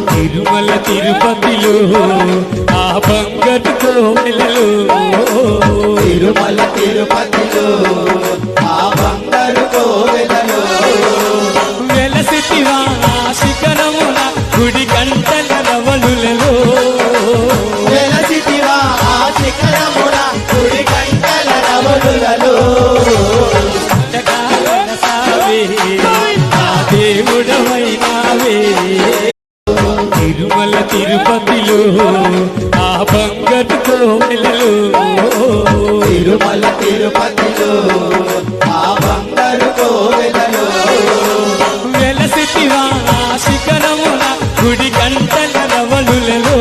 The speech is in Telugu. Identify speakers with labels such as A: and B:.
A: తిరుమల తిరుపతిలో ఆ బంగారు కోవెలలో
B: తిరుమల తిరుపతిలో ఆ బంగారు కోవెలలో
A: వెలసితివా శిఖరమున గుడి గంటల రవళులలో
B: వెలసితివా ఆ శిఖరమున గుడి గంటల రవళులలో
A: దేవుడమైనావే తిరుమల తిరుపతిలో ఆ బంగారు కోవెలలో
B: తిరుమల తిరుపతిలో ఆ బంగారు కోవెలలో
A: వెలసితివా శిఖరమున గుడి గంటల రవళులలో